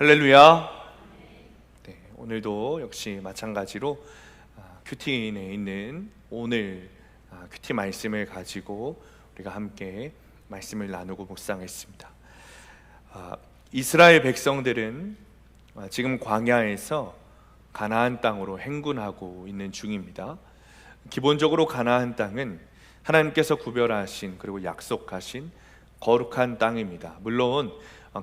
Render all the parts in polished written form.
할렐루야. 네, 오늘도 역시 마찬가지로 큐티 내에 있는 오늘 큐티 말씀을 가지고 우리가 함께 말씀을 나누고 묵상했습니다. 이스라엘 백성들은 지금 광야에서 가나안 땅으로 행군하고 있는 중입니다. 기본적으로 가나안 땅은 하나님께서 구별하신 그리고 약속하신 거룩한 땅입니다. 물론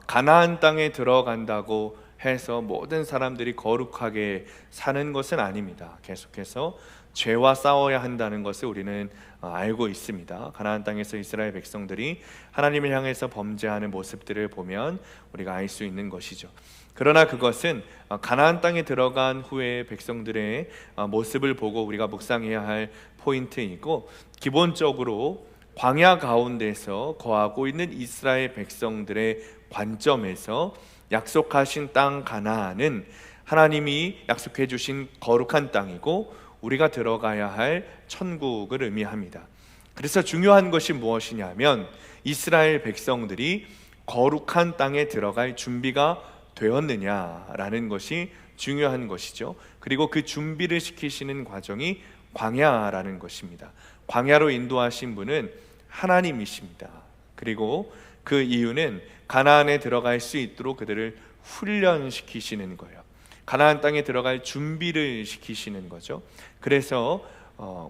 가나안 땅에 들어간다고 해서 모든 사람들이 거룩하게 사는 것은 아닙니다. 계속해서 죄와 싸워야 한다는 것을 우리는 알고 있습니다. 가나안 땅에서 이스라엘 백성들이 하나님을 향해서 범죄하는 모습들을 보면 우리가 알 수 있는 것이죠. 그러나 그것은 가나안 땅에 들어간 후에 백성들의 모습을 보고 우리가 묵상해야 할 포인트이고, 기본적으로 광야 가운데서 거하고 있는 이스라엘 백성들의 관점에서 약속하신 땅 가나안은 하나님이 약속해 주신 거룩한 땅이고 우리가 들어가야 할 천국을 의미합니다. 그래서 중요한 것이 무엇이냐면 이스라엘 백성들이 거룩한 땅에 들어갈 준비가 되었느냐라는 것이 중요한 것이죠. 그리고 그 준비를 시키시는 과정이 광야라는 것입니다. 광야로 인도하신 분은 하나님이십니다. 그리고 그 이유는 가나안에 들어갈 수 있도록 그들을 훈련시키시는 거예요. 가나안 땅에 들어갈 준비를 시키시는 거죠. 그래서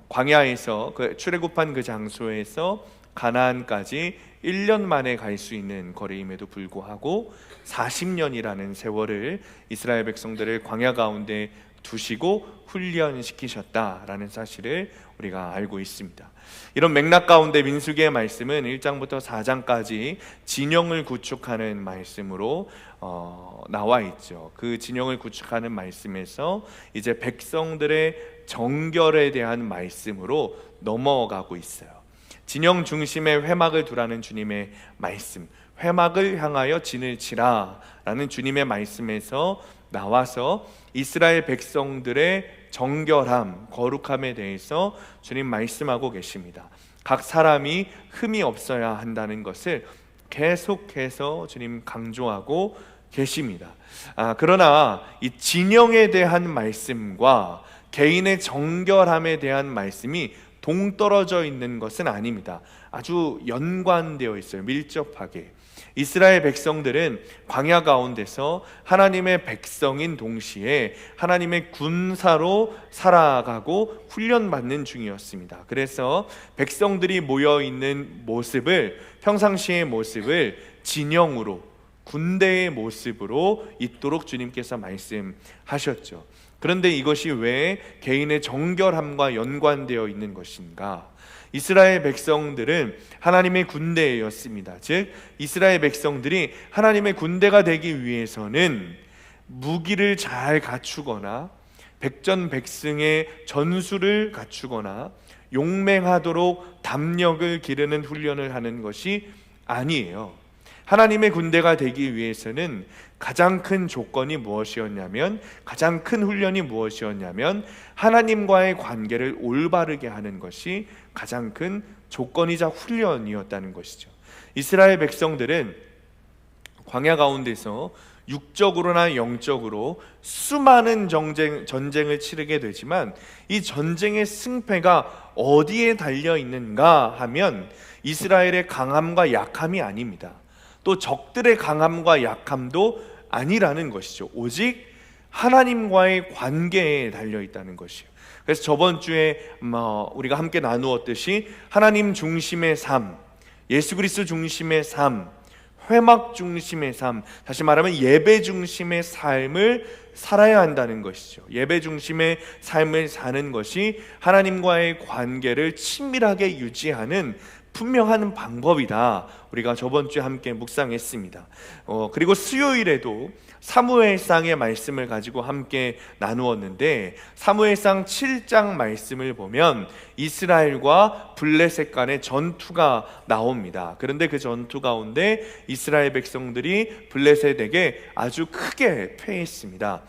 광야에서 출애굽한 그 장소에서 가나안까지 1년 만에 갈 수 있는 거리임에도 불구하고 40년이라는 세월을 이스라엘 백성들을 광야 가운데 두시고 훈련시키셨다라는 사실을 우리가 알고 있습니다. 이런 맥락 가운데 민수기의 말씀은 1장부터 4장까지 진영을 구축하는 말씀으로 나와 있죠. 그 진영을 구축하는 말씀에서 이제 백성들의 정결에 대한 말씀으로 넘어가고 있어요. 진영 중심에 회막을 두라는 주님의 말씀, 회막을 향하여 진을 치라 라는 주님의 말씀에서 나와서 이스라엘 백성들의 정결함, 거룩함에 대해서 주님 말씀하고 계십니다. 각 사람이 흠이 없어야 한다는 것을 계속해서 주님 강조하고 계십니다. 그러나 이 진영에 대한 말씀과 개인의 정결함에 대한 말씀이 동떨어져 있는 것은 아닙니다. 아주 연관되어 있어요. 밀접하게. 이스라엘 백성들은 광야 가운데서 하나님의 백성인 동시에 하나님의 군사로 살아가고 훈련받는 중이었습니다. 그래서 백성들이 모여있는 모습을, 평상시의 모습을 진영으로, 군대의 모습으로 있도록 주님께서 말씀하셨죠. 그런데 이것이 왜 개인의 정결함과 연관되어 있는 것인가? 이스라엘 백성들은 하나님의 군대였습니다. 즉 이스라엘 백성들이 하나님의 군대가 되기 위해서는 무기를 잘 갖추거나 백전백승의 전술을 갖추거나 용맹하도록 담력을 기르는 훈련을 하는 것이 아니에요. 하나님의 군대가 되기 위해서는 가장 큰 조건이 무엇이었냐면, 가장 큰 훈련이 무엇이었냐면 하나님과의 관계를 올바르게 하는 것이 가장 큰 조건이자 훈련이었다는 것이죠. 이스라엘 백성들은 광야 가운데서 육적으로나 영적으로 수많은 전쟁을 치르게 되지만 이 전쟁의 승패가 어디에 달려 있는가 하면 이스라엘의 강함과 약함이 아닙니다. 또 적들의 강함과 약함도 아니라는 것이죠. 오직 하나님과의 관계에 달려 있다는 것이에요. 그래서 저번 주에 우리가 함께 나누었듯이 하나님 중심의 삶, 예수 그리스도 중심의 삶, 회막 중심의 삶, 다시 말하면 예배 중심의 삶을 살아야 한다는 것이죠. 예배 중심의 삶을 사는 것이 하나님과의 관계를 친밀하게 유지하는 분명한 방법이다. 우리가 저번 주에 함께 묵상했습니다. 그리고 수요일에도 사무엘상의 말씀을 가지고 함께 나누었는데, 사무엘상 7장 말씀을 보면 이스라엘과 블레셋 간의 전투가 나옵니다. 그런데 그 전투 가운데 이스라엘 백성들이 블레셋에게 아주 크게 패했습니다.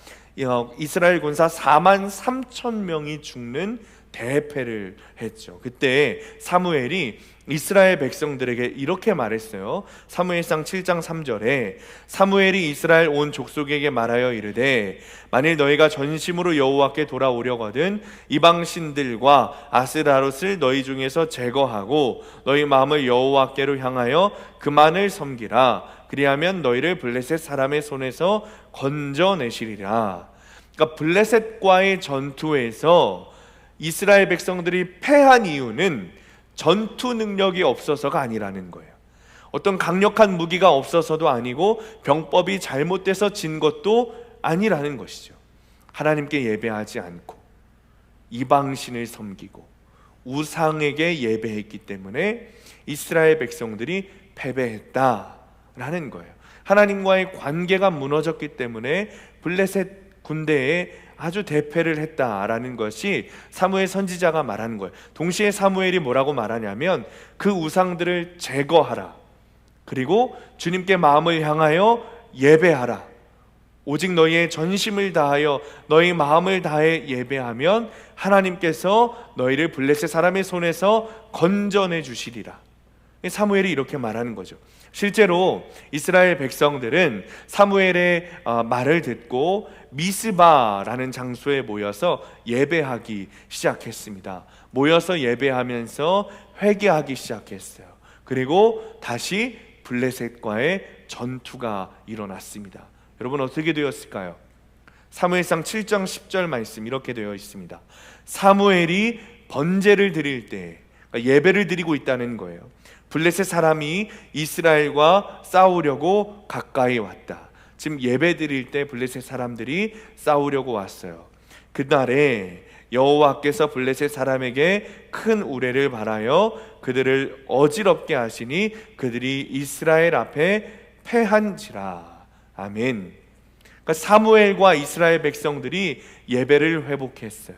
이스라엘 군사 4만 3천 명이 죽는 대패를 했죠. 그때 사무엘이 이스라엘 백성들에게 이렇게 말했어요. 사무엘상 7장 3절에 사무엘이 이스라엘 온 족속에게 말하여 이르되 만일 너희가 전심으로 여호와께 돌아오려거든 이방 신들과 아스라롯을 너희 중에서 제거하고 너희 마음을 여호와께로 향하여 그만을 섬기라. 그리하면 너희를 블레셋 사람의 손에서 건져내시리라. 그러니까 블레셋과의 전투에서 이스라엘 백성들이 패한 이유는 전투 능력이 없어서가 아니라는 거예요. 어떤 강력한 무기가 없어서도 아니고 병법이 잘못돼서 진 것도 아니라는 것이죠. 하나님께 예배하지 않고 이방신을 섬기고 우상에게 예배했기 때문에 이스라엘 백성들이 패배했다라는 거예요. 하나님과의 관계가 무너졌기 때문에 블레셋 군대에 아주 대패를 했다라는 것이 사무엘 선지자가 말하는 거예요. 동시에 사무엘이 뭐라고 말하냐면 그 우상들을 제거하라. 그리고 주님께 마음을 향하여 예배하라. 오직 너희의 전심을 다하여 너희 마음을 다해 예배하면 하나님께서 너희를 블레셋 사람의 손에서 건져내 주시리라. 사무엘이 이렇게 말하는 거죠. 실제로 이스라엘 백성들은 사무엘의 말을 듣고 미스바라는 장소에 모여서 예배하기 시작했습니다. 모여서 예배하면서 회개하기 시작했어요. 그리고 다시 블레셋과의 전투가 일어났습니다. 여러분 어떻게 되었을까요? 사무엘상 7장 10절 말씀 이렇게 되어 있습니다. 사무엘이 번제를 드릴 때, 그러니까 예배를 드리고 있다는 거예요. 블레셋 사람이 이스라엘과 싸우려고 가까이 왔다. 지금 예배 드릴 때 블레셋 사람들이 싸우려고 왔어요. 그날에 여호와께서 블레셋 사람에게 큰 우레를 발하여 그들을 어지럽게 하시니 그들이 이스라엘 앞에 패한지라. 아멘. 그러니까 사무엘과 이스라엘 백성들이 예배를 회복했어요.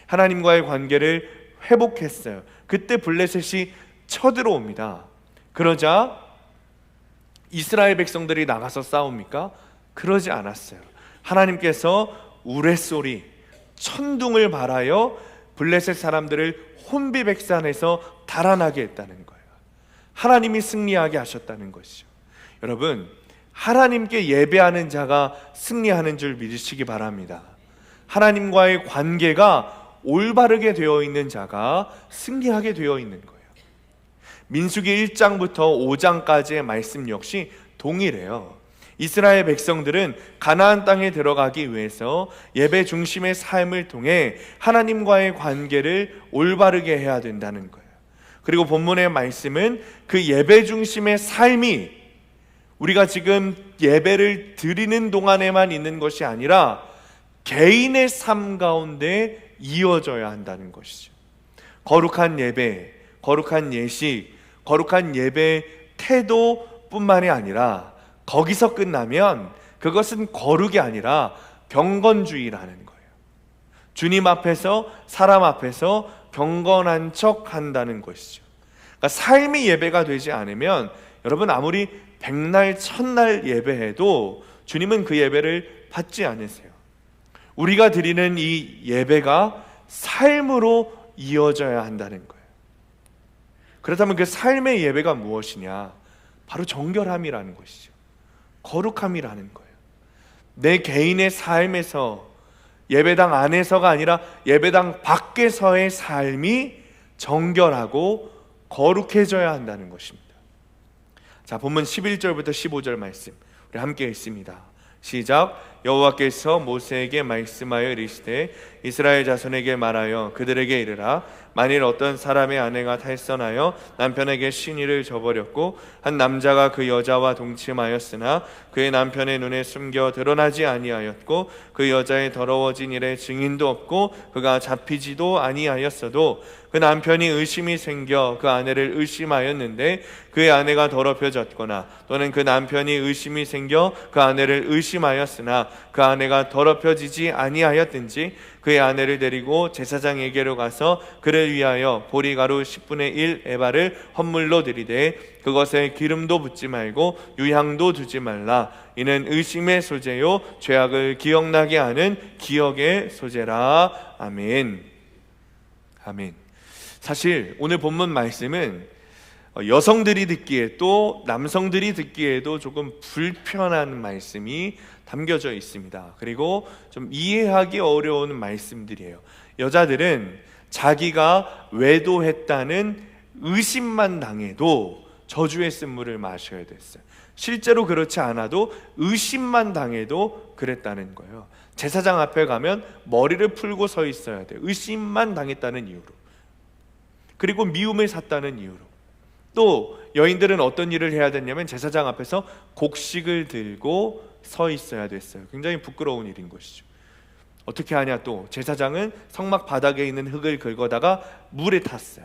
하나님과의 관계를 회복했어요. 그때 블레셋이 쳐들어옵니다. 그러자 이스라엘 백성들이 나가서 싸웁니까? 그러지 않았어요. 하나님께서 우레소리, 천둥을 발하여 블레셋 사람들을 혼비백산에서 달아나게 했다는 거예요. 하나님이 승리하게 하셨다는 것이죠. 여러분, 하나님께 예배하는 자가 승리하는 줄 믿으시기 바랍니다. 하나님과의 관계가 올바르게 되어 있는 자가 승리하게 되어 있는 거예요. 민수기 1장부터 5장까지의 말씀 역시 동일해요. 이스라엘 백성들은 가나안 땅에 들어가기 위해서 예배 중심의 삶을 통해 하나님과의 관계를 올바르게 해야 된다는 거예요. 그리고 본문의 말씀은 그 예배 중심의 삶이 우리가 지금 예배를 드리는 동안에만 있는 것이 아니라 개인의 삶 가운데 이어져야 한다는 것이죠. 거룩한 예배, 거룩한 예식, 거룩한 예배 태도뿐만이 아니라 거기서 끝나면 그것은 거룩이 아니라 경건주의라는 거예요. 주님 앞에서, 사람 앞에서 경건한 척 한다는 것이죠. 그러니까 삶이 예배가 되지 않으면 여러분 아무리 백날 천날 예배해도 주님은 그 예배를 받지 않으세요. 우리가 드리는 이 예배가 삶으로 이어져야 한다는 거예요. 그렇다면 그 삶의 예배가 무엇이냐? 바로 정결함이라는 것이죠. 거룩함이라는 거예요. 내 개인의 삶에서, 예배당 안에서가 아니라 예배당 밖에서의 삶이 정결하고 거룩해져야 한다는 것입니다. 자, 본문 11절부터 15절 말씀 우리 함께 읽습니다. 시작. 여호와께서 모세에게 말씀하여 이르시되 이스라엘 자손에게 말하여 그들에게 이르라. 만일 어떤 사람의 아내가 탈선하여 남편에게 신의를 저버렸고 한 남자가 그 여자와 동침하였으나 그의 남편의 눈에 숨겨 드러나지 아니하였고 그 여자의 더러워진 일에 증인도 없고 그가 잡히지도 아니하였어도 그 남편이 의심이 생겨 그 아내를 의심하였는데 그의 아내가 더럽혀졌거나 또는 그 남편이 의심이 생겨 그 아내를 의심하였으나 그 아내가 더럽혀지지 아니하였든지 그의 아내를 데리고 제사장에게로 가서 그를 위하여 보리가루 10분의 1 에바를 헌물로 드리되 그것에 기름도 붓지 말고 유향도 두지 말라. 이는 의심의 소재요 죄악을 기억나게 하는 기억의 소재라. 아멘. 아멘. 사실 오늘 본문 말씀은 여성들이 듣기에 또 남성들이 듣기에도 조금 불편한 말씀이 담겨져 있습니다. 그리고 좀 이해하기 어려운 말씀들이에요. 여자들은 자기가 외도했다는 의심만 당해도 저주의 쓴물을 마셔야 됐어요. 실제로 그렇지 않아도 의심만 당해도 그랬다는 거예요. 제사장 앞에 가면 머리를 풀고 서 있어야 돼요. 의심만 당했다는 이유로, 그리고 미움을 샀다는 이유로. 또 여인들은 어떤 일을 해야 됐냐면 제사장 앞에서 곡식을 들고 서 있어야 됐어요. 굉장히 부끄러운 일인 것이죠. 어떻게 하냐, 또 제사장은 성막 바닥에 있는 흙을 긁어다가 물에 탔어요.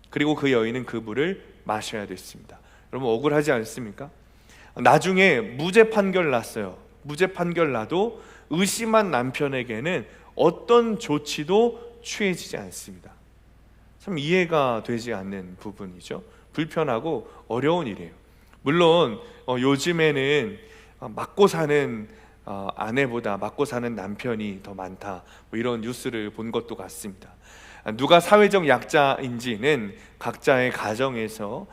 그리고 그 여인은 그 물을 마셔야 됐습니다. 여러분, 억울하지 않습니까? 나중에 무죄 판결 났어요. 무죄 판결 나도 의심한 남편에게는 어떤 조치도 취해지지 않습니다. 참 이해가 되지 않는 부분이죠. 불편하고 어려운 일이에요. 물론 요즘에는 맞고 사는 아내보다 맞고 사는 남편이 더 많다, 뭐 이런 뉴스를 본 것도 같습니다. 누가 사회적 약자인지는 각자의 가정에서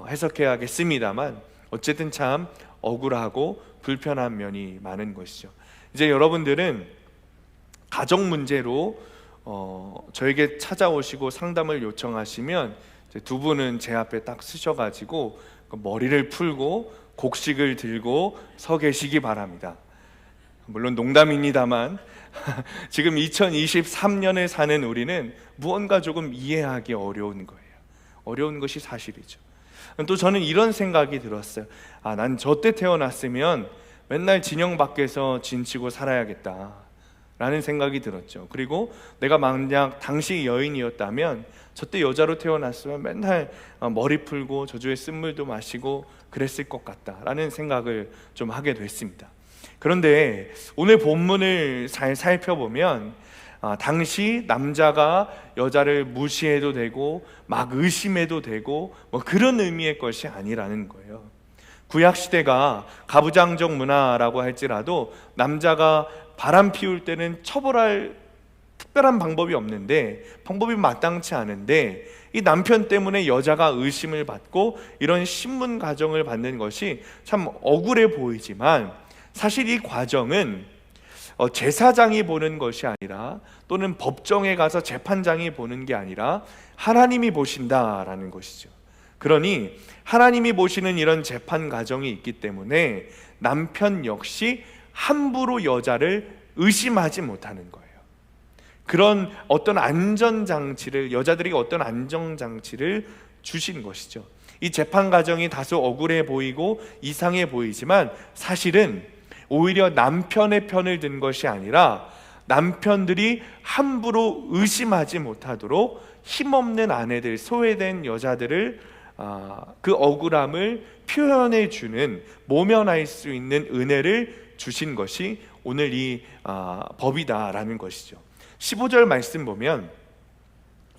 해석해야겠습니다만, 어쨌든 참 억울하고 불편한 면이 많은 것이죠. 이제 여러분들은 가정 문제로 저에게 찾아오시고 상담을 요청하시면 두 분은 제 앞에 딱 쓰셔가지고 머리를 풀고 곡식을 들고 서 계시기 바랍니다. 물론 농담입니다만 지금 2023년에 사는 우리는 무언가 조금 이해하기 어려운 거예요. 어려운 것이 사실이죠. 또 저는 이런 생각이 들었어요. 난 저 때 태어났으면 맨날 진영 밖에서 진치고 살아야겠다 라는 생각이 들었죠. 그리고 내가 만약 당시 여인이었다면 저 때 여자로 태어났으면 맨날 머리 풀고 저주의 쓴물도 마시고 그랬을 것 같다라는 생각을 좀 하게 됐습니다. 그런데 오늘 본문을 잘 살펴보면 당시 남자가 여자를 무시해도 되고 막 의심해도 되고 뭐 그런 의미의 것이 아니라는 거예요. 구약시대가 가부장적 문화라고 할지라도 남자가 바람 피울 때는 처벌할 특별한 방법이 없는데, 방법이 마땅치 않은데, 이 남편 때문에 여자가 의심을 받고 이런 신문 가정을 받는 것이 참 억울해 보이지만, 사실 이 과정은 제사장이 보는 것이 아니라, 또는 법정에 가서 재판장이 보는 게 아니라 하나님이 보신다라는 것이죠. 그러니 하나님이 보시는 이런 재판 과정이 있기 때문에 남편 역시 함부로 여자를 의심하지 못하는 거예요. 그런 어떤 안전장치를, 여자들에게 어떤 안전장치를 주신 것이죠. 이 재판 과정이 다소 억울해 보이고 이상해 보이지만 사실은 오히려 남편의 편을 든 것이 아니라 남편들이 함부로 의심하지 못하도록 힘없는 아내들, 소외된 여자들을 그 억울함을 표현해 주는, 모면할 수 있는 은혜를 주신 것이 오늘 이 법이다라는 것이죠. 15절 말씀 보면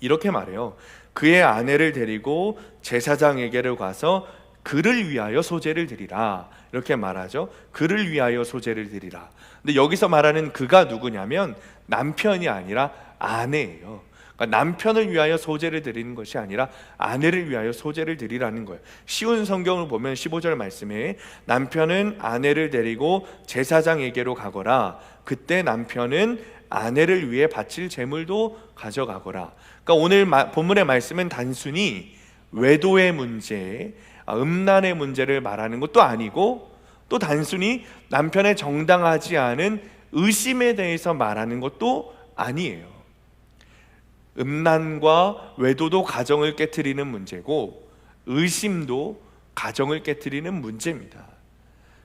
이렇게 말해요. 그의 아내를 데리고 제사장에게로 가서 그를 위하여 소제를 드리라, 이렇게 말하죠. 그를 위하여 소제를 드리라. 근데 여기서 말하는 그가 누구냐면 남편이 아니라 아내예요. 그러니까 남편을 위하여 소제를 드리는 것이 아니라 아내를 위하여 소제를 드리라는 거예요. 쉬운 성경을 보면 15절 말씀에 남편은 아내를 데리고 제사장에게로 가거라. 그때 남편은 아내를 위해 바칠 제물도 가져가거라. 그러니까 오늘 본문의 말씀은 단순히 외도의 문제, 음란의 문제를 말하는 것도 아니고, 또 단순히 남편의 정당하지 않은 의심에 대해서 말하는 것도 아니에요. 음란과 외도도 가정을 깨트리는 문제고, 의심도 가정을 깨트리는 문제입니다.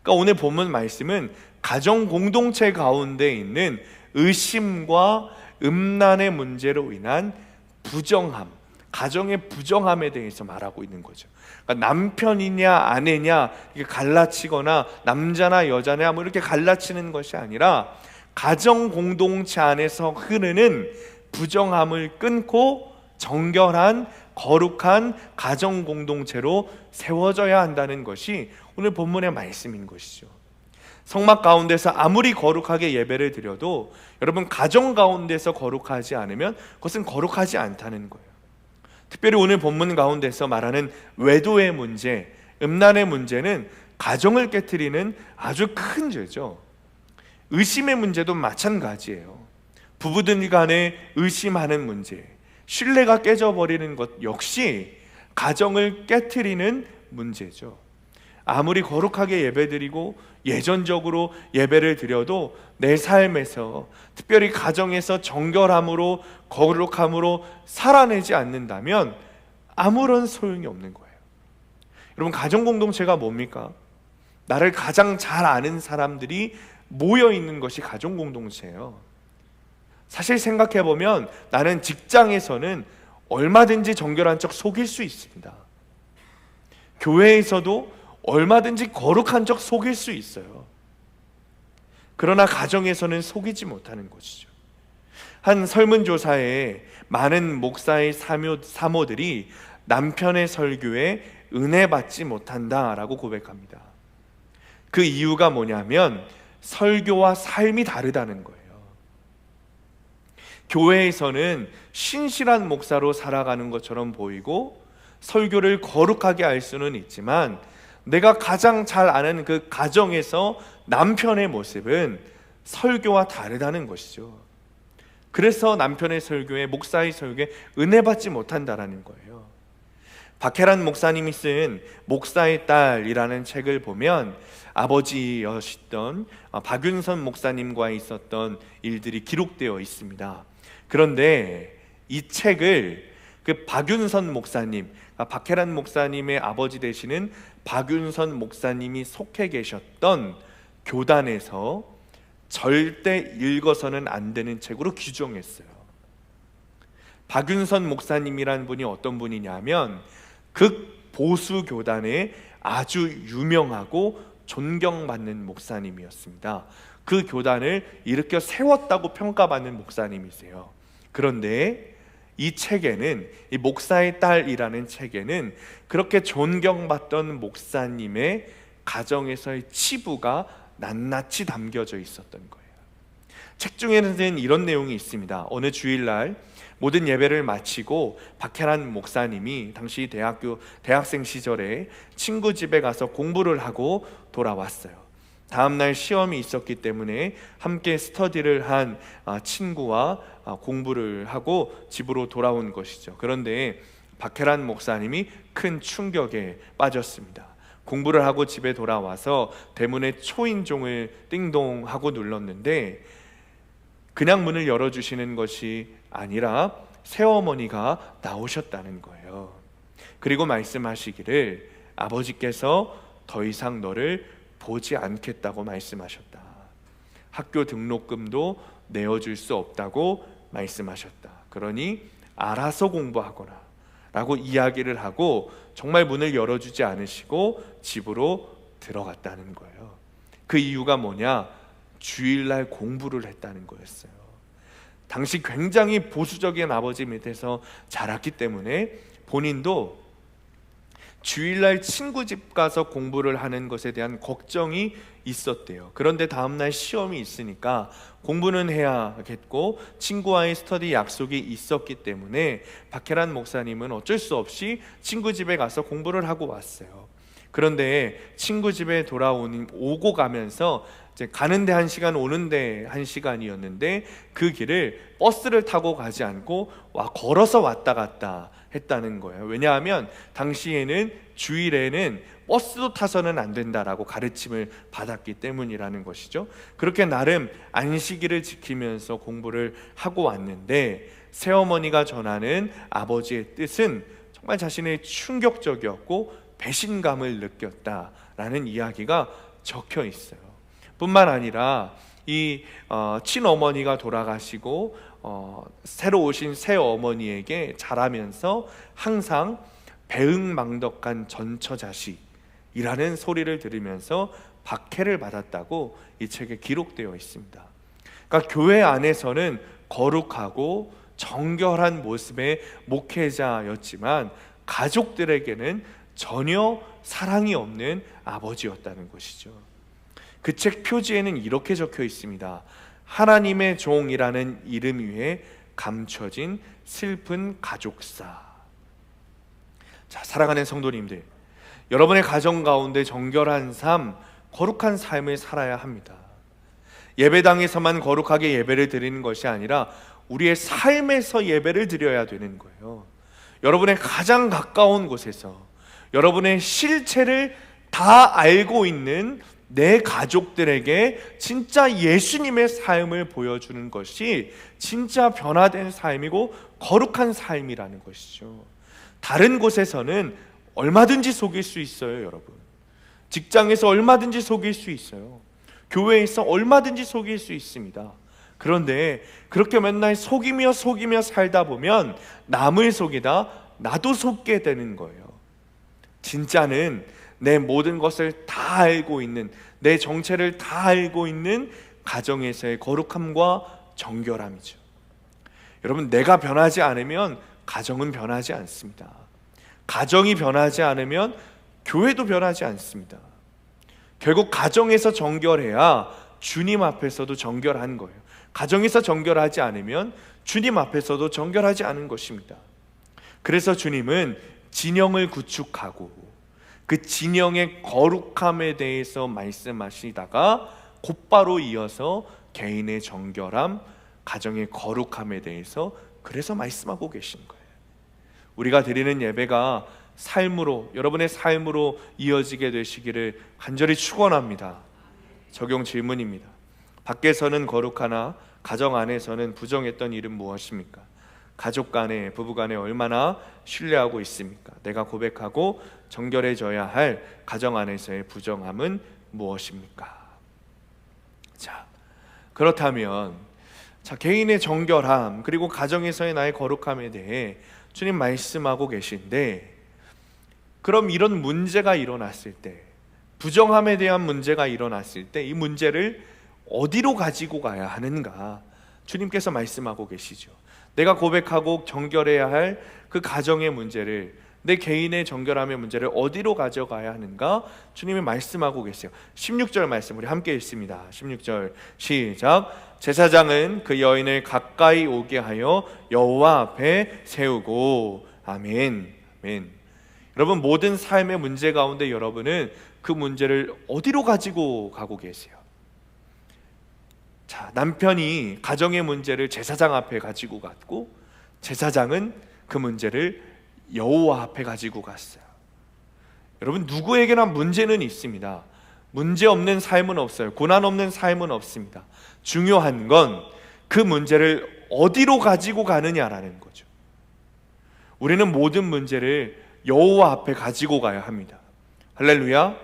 그러니까 오늘 본문 말씀은 가정 공동체 가운데 있는 의심과 음란의 문제로 인한 부정함, 가정의 부정함에 대해서 말하고 있는 거죠. 그러니까 남편이냐 아내냐 이게 갈라치거나 남자나 여자냐 뭐 이렇게 갈라치는 것이 아니라 가정 공동체 안에서 흐르는 부정함을 끊고 정결한 거룩한 가정 공동체로 세워져야 한다는 것이 오늘 본문의 말씀인 것이죠. 성막 가운데서 아무리 거룩하게 예배를 드려도 여러분 가정 가운데서 거룩하지 않으면 그것은 거룩하지 않다는 거예요. 특별히 오늘 본문 가운데서 말하는 외도의 문제, 음란의 문제는 가정을 깨트리는 아주 큰 죄죠. 의심의 문제도 마찬가지예요. 부부들 간에 의심하는 문제, 신뢰가 깨져버리는 것 역시 가정을 깨트리는 문제죠. 아무리 거룩하게 예배드리고 예전적으로 예배를 드려도 내 삶에서, 특별히 가정에서 정결함으로 거룩함으로 살아내지 않는다면 아무런 소용이 없는 거예요. 여러분, 가정 공동체가 뭡니까? 나를 가장 잘 아는 사람들이 모여 있는 것이 가정 공동체예요. 사실 생각해보면 나는 직장에서는 얼마든지 정결한 척 속일 수 있습니다. 교회에서도 얼마든지 거룩한 척 속일 수 있어요. 그러나 가정에서는 속이지 못하는 것이죠. 한 설문조사에 많은 목사의 사모들이 남편의 설교에 은혜 받지 못한다라고 고백합니다. 그 이유가 뭐냐면 설교와 삶이 다르다는 거예요. 교회에서는 신실한 목사로 살아가는 것처럼 보이고 설교를 거룩하게 할 수는 있지만 내가 가장 잘 아는 그 가정에서 남편의 모습은 설교와 다르다는 것이죠. 그래서 남편의 설교에, 목사의 설교에 은혜 받지 못한다라는 거예요. 박혜란 목사님이 쓴 목사의 딸이라는 책을 보면 아버지였던 박윤선 목사님과 있었던 일들이 기록되어 있습니다. 그런데 이 책을 그 박윤선 목사님, 박혜란 목사님의 아버지 되시는 박윤선 목사님이 속해 계셨던 교단에서 절대 읽어서는 안 되는 책으로 규정했어요. 박윤선 목사님이라는 분이 어떤 분이냐면 극보수 교단의 아주 유명하고 존경받는 목사님이었습니다. 그 교단을 일으켜 세웠다고 평가받는 목사님이세요. 그런데 이 책에는, 이 목사의 딸이라는 책에는 그렇게 존경받던 목사님의 가정에서의 치부가 낱낱이 담겨져 있었던 거예요. 책 중에는 이런 내용이 있습니다. 어느 주일날 모든 예배를 마치고 박혜란 목사님이 당시 대학생 시절에 친구 집에 가서 공부를 하고 돌아왔어요. 다음날 시험이 있었기 때문에 함께 스터디를 한 친구와 공부를 하고 집으로 돌아온 것이죠. 그런데 박혜란 목사님이 큰 충격에 빠졌습니다. 공부를 하고 집에 돌아와서 대문에 초인종을 띵동 하고 눌렀는데 그냥 문을 열어주시는 것이 아니라 새어머니가 나오셨다는 거예요. 그리고 말씀하시기를 아버지께서 더 이상 너를 보지 않겠다고 말씀하셨다. 학교 등록금도 내어줄 수 없다고 말씀하셨다. 그러니 알아서 공부하거라 라고 이야기를 하고 정말 문을 열어주지 않으시고 집으로 들어갔다는 거예요. 그 이유가 뭐냐? 주일날 공부를 했다는 거였어요. 당시 굉장히 보수적인 아버지 밑에서 자랐기 때문에 본인도 주일날 친구 집 가서 공부를 하는 것에 대한 걱정이 있었대요. 그런데 다음날 시험이 있으니까 공부는 해야겠고 친구와의 스터디 약속이 있었기 때문에 박혜란 목사님은 어쩔 수 없이 친구 집에 가서 공부를 하고 왔어요. 그런데 친구 집에 오고 가면서 이제 가는데 1시간, 오는데 1시간이었는데 그 길을 버스를 타고 가지 않고 걸어서 왔다 갔다 했다는 거예요. 왜냐하면 당시에는 주일에는 버스도 타서는 안 된다라고 가르침을 받았기 때문이라는 것이죠. 그렇게 나름 안식일을 지키면서 공부를 하고 왔는데 새어머니가 전하는 아버지의 뜻은 정말 자신의 충격적이었고 배신감을 느꼈다라는 이야기가 적혀 있어요. 뿐만 아니라 이 친어머니가 돌아가시고 새로 오신 새어머니에게 자라면서 항상 배은망덕한 전처자식이라는 소리를 들으면서 박해를 받았다고 이 책에 기록되어 있습니다. 그러니까 교회 안에서는 거룩하고 정결한 모습의 목회자였지만 가족들에게는 전혀 사랑이 없는 아버지였다는 것이죠. 그 책 표지에는 이렇게 적혀 있습니다. 하나님의 종이라는 이름 위에 감춰진 슬픈 가족사. 자, 사랑하는 성도님들, 여러분의 가정 가운데 정결한 삶, 거룩한 삶을 살아야 합니다. 예배당에서만 거룩하게 예배를 드리는 것이 아니라 우리의 삶에서 예배를 드려야 되는 거예요. 여러분의 가장 가까운 곳에서 여러분의 실체를 다 알고 있는 내 가족들에게 진짜 예수님의 삶을 보여주는 것이 진짜 변화된 삶이고 거룩한 삶이라는 것이죠. 다른 곳에서는 얼마든지 속일 수 있어요, 여러분. 직장에서 얼마든지 속일 수 있어요. 교회에서 얼마든지 속일 수 있습니다. 그런데 그렇게 맨날 속이며 살다 보면 남을 속이다 나도 속게 되는 거예요. 진짜는 내 모든 것을 다 알고 있는, 내 정체를 다 알고 있는 가정에서의 거룩함과 정결함이죠. 여러분, 내가 변하지 않으면 가정은 변하지 않습니다. 가정이 변하지 않으면 교회도 변하지 않습니다. 결국 가정에서 정결해야 주님 앞에서도 정결한 거예요. 가정에서 정결하지 않으면 주님 앞에서도 정결하지 않은 것입니다. 그래서 주님은 진영을 구축하고 그 진영의 거룩함에 대해서 말씀하시다가 곧바로 이어서 개인의 정결함, 가정의 거룩함에 대해서 그래서 말씀하고 계신 거예요. 우리가 드리는 예배가 삶으로, 여러분의 삶으로 이어지게 되시기를 간절히 축원합니다. 적용 질문입니다. 밖에서는 거룩하나 가정 안에서는 부정했던 일은 무엇입니까? 가족 간에, 부부 간에 얼마나 신뢰하고 있습니까? 내가 고백하고 정결해져야 할 가정 안에서의 부정함은 무엇입니까? 자, 그렇다면 개인의 정결함 그리고 가정에서의 나의 거룩함에 대해 주님 말씀하고 계신데, 그럼 이런 문제가 일어났을 때, 부정함에 대한 문제가 일어났을 때 이 문제를 어디로 가지고 가야 하는가? 주님께서 말씀하고 계시죠. 내가 고백하고 정결해야 할 그 가정의 문제를, 내 개인의 정결함의 문제를 어디로 가져가야 하는가? 주님이 말씀하고 계세요. 16절 말씀 우리 함께 읽습니다. 16절 시작. 제사장은 그 여인을 가까이 오게 하여 여호와 앞에 세우고. 아멘. 아멘. 여러분, 모든 삶의 문제 가운데 여러분은 그 문제를 어디로 가지고 가고 계세요? 자, 남편이 가정의 문제를 제사장 앞에 가지고 갔고, 제사장은 그 문제를 여호와 앞에 가지고 갔어요. 여러분, 누구에게나 문제는 있습니다. 문제 없는 삶은 없어요. 고난 없는 삶은 없습니다. 중요한 건 그 문제를 어디로 가지고 가느냐라는 거죠. 우리는 모든 문제를 여호와 앞에 가지고 가야 합니다. 할렐루야.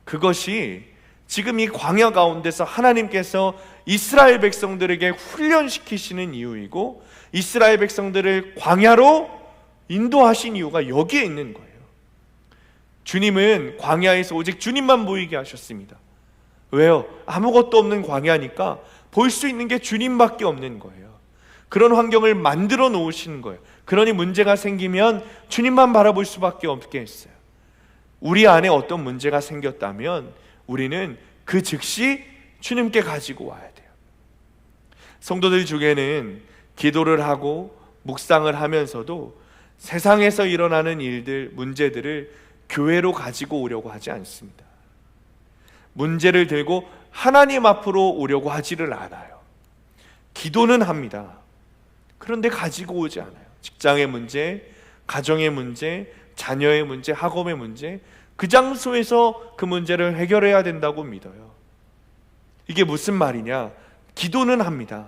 그것이 지금 이 광야 가운데서 하나님께서 이스라엘 백성들에게 훈련시키시는 이유이고, 이스라엘 백성들을 광야로 인도하신 이유가 여기에 있는 거예요. 주님은 광야에서 오직 주님만 보이게 하셨습니다. 왜요? 아무것도 없는 광야니까 볼 수 있는 게 주님밖에 없는 거예요. 그런 환경을 만들어 놓으시는 거예요. 그러니 문제가 생기면 주님만 바라볼 수밖에 없게 했어요. 우리 안에 어떤 문제가 생겼다면 우리는 그 즉시 주님께 가지고 와야 돼요. 성도들 중에는 기도를 하고 묵상을 하면서도 세상에서 일어나는 일들, 문제들을 교회로 가지고 오려고 하지 않습니다. 문제를 들고 하나님 앞으로 오려고 하지를 않아요. 기도는 합니다. 그런데 가지고 오지 않아요. 직장의 문제, 가정의 문제, 자녀의 문제, 학업의 문제, 그 장소에서 그 문제를 해결해야 된다고 믿어요. 이게 무슨 말이냐? 기도는 합니다.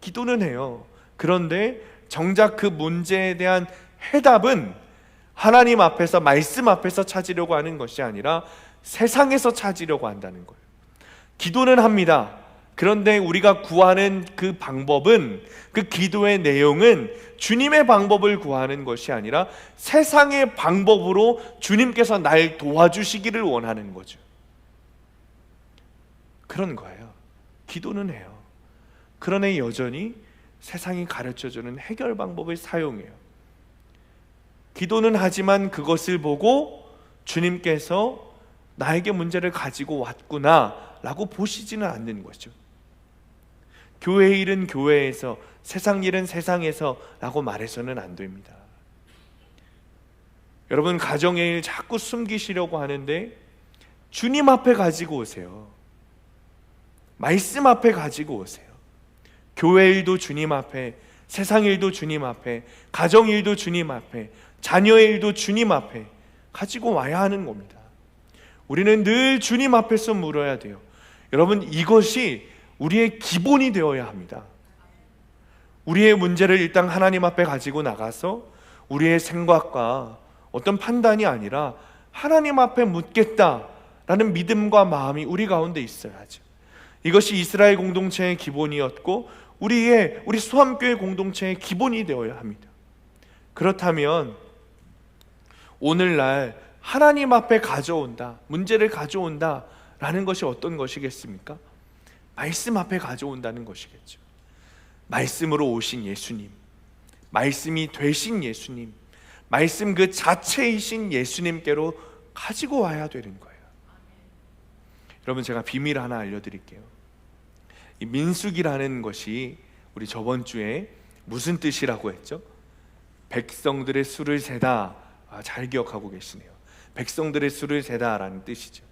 기도는 해요. 그런데 정작 그 문제에 대한 해답은 하나님 앞에서, 말씀 앞에서 찾으려고 하는 것이 아니라 세상에서 찾으려고 한다는 거예요. 기도는 합니다. 그런데 우리가 구하는 그 방법은, 그 기도의 내용은 주님의 방법을 구하는 것이 아니라 세상의 방법으로 주님께서 날 도와주시기를 원하는 거죠. 그런 거예요. 기도는 해요. 그러나 여전히 세상이 가르쳐주는 해결 방법을 사용해요. 기도는 하지만 그것을 보고 주님께서 나에게 문제를 가지고 왔구나 라고 보시지는 않는 거죠. 교회 일은 교회에서, 세상 일은 세상에서 라고 말해서는 안 됩니다. 여러분, 가정의 일 자꾸 숨기시려고 하는데 주님 앞에 가지고 오세요. 말씀 앞에 가지고 오세요. 교회 일도 주님 앞에, 세상 일도 주님 앞에, 가정 일도 주님 앞에, 자녀의 일도 주님 앞에 가지고 와야 하는 겁니다. 우리는 늘 주님 앞에서 물어야 돼요. 여러분, 이것이 우리의 기본이 되어야 합니다. 우리의 문제를 일단 하나님 앞에 가지고 나가서 우리의 생각과 어떤 판단이 아니라 하나님 앞에 묻겠다라는 믿음과 마음이 우리 가운데 있어야죠. 이것이 이스라엘 공동체의 기본이었고 우리 수함교회 공동체의 기본이 되어야 합니다. 그렇다면 오늘날 하나님 앞에 가져온다, 문제를 가져온다 라는 것이 어떤 것이겠습니까? 말씀 앞에 가져온다는 것이겠죠. 말씀으로 오신 예수님, 말씀이 되신 예수님, 말씀 그 자체이신 예수님께로 가지고 와야 되는 거예요. 여러분, 제가 비밀 하나 알려드릴게요. 이 민수기라는 것이 우리 저번 주에 무슨 뜻이라고 했죠? 백성들의 수를 세다. 잘 기억하고 계시네요. 백성들의 수를 세다 라는 뜻이죠.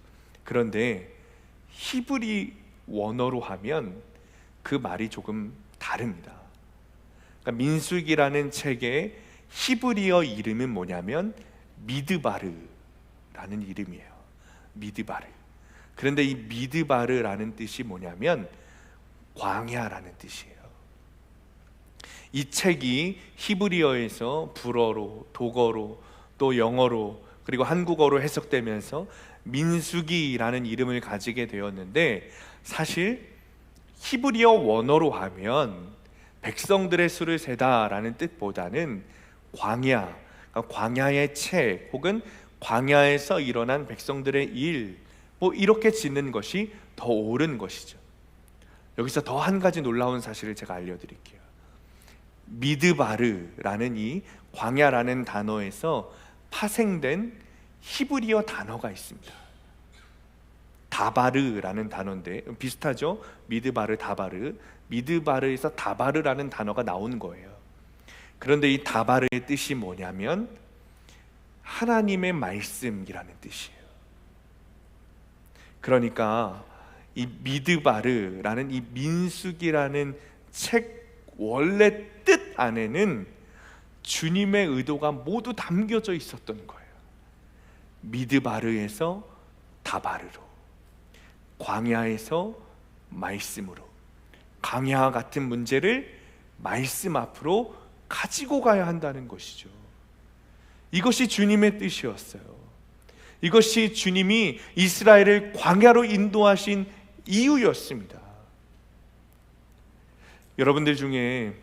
그런데 히브리 원어로 하면 그 말이 조금 다릅니다. 그러니까 민수기라는 책의 히브리어 이름은 뭐냐면 미드바르라는 이름이에요. 미드바르. 그런데 이 미드바르라는 뜻이 뭐냐면 광야라는 뜻이에요. 이 책이 히브리어에서 불어로, 독어로, 또 영어로, 그리고 한국어로 해석되면서 민수기라는 이름을 가지게 되었는데, 사실 히브리어 원어로 하면 백성들의 수를 세다라는 뜻보다는 광야, 그러니까 광야의 책 혹은 광야에서 일어난 백성들의 일, 이렇게 짓는 것이 더 옳은 것이죠. 여기서 더 한 가지 놀라운 사실을 제가 알려드릴게요. 미드바르라는 이 광야라는 단어에서 파생된 히브리어 단어가 있습니다. 다바르라는 단어인데 비슷하죠? 미드바르, 다바르. 미드바르에서 다바르라는 단어가 나온 거예요. 그런데 이 다바르의 뜻이 뭐냐면 하나님의 말씀이라는 뜻이에요. 그러니까 이 미드바르라는 이 민수기라는 책 원래 뜻 안에는 주님의 의도가 모두 담겨져 있었던 거예요. 미드바르에서 다바르로, 광야에서 말씀으로, 광야와 같은 문제를 말씀 앞으로 가지고 가야 한다는 것이죠. 이것이 주님의 뜻이었어요. 이것이 주님이 이스라엘을 광야로 인도하신 이유였습니다. 여러분들 중에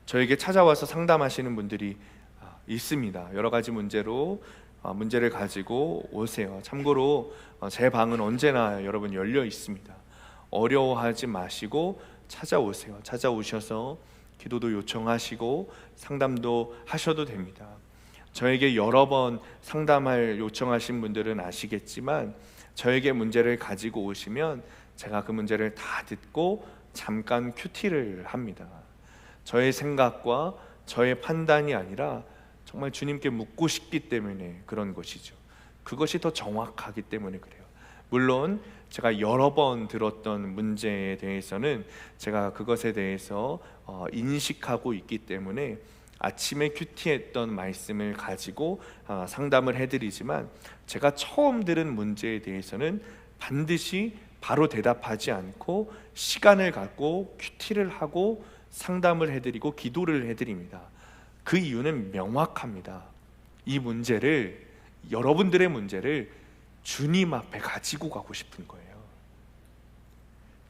저에게 찾아와서 상담하시는 분들이 있습니다. 여러 가지 문제를 가지고 오세요. 참고로 제 방은 언제나 여러분 열려 있습니다. 어려워하지 마시고 찾아오세요. 찾아오셔서 기도도 요청하시고 상담도 하셔도 됩니다. 저에게 여러 번 상담할 요청하신 분들은 아시겠지만 저에게 문제를 가지고 오시면 제가 그 문제를 다 듣고 잠깐 큐티를 합니다. 저의 생각과 저의 판단이 아니라 정말 주님께 묻고 싶기 때문에 그런 것이죠. 그것이 더 정확하기 때문에 그래요. 물론 제가 여러 번 들었던 문제에 대해서는 제가 그것에 대해서 인식하고 있기 때문에 아침에 큐티했던 말씀을 가지고 상담을 해드리지만, 제가 처음 들은 문제에 대해서는 반드시 바로 대답하지 않고 시간을 갖고 큐티를 하고 상담을 해드리고 기도를 해드립니다. 그 이유는 명확합니다. 이 문제를, 여러분들의 문제를 주님 앞에 가지고 가고 싶은 거예요.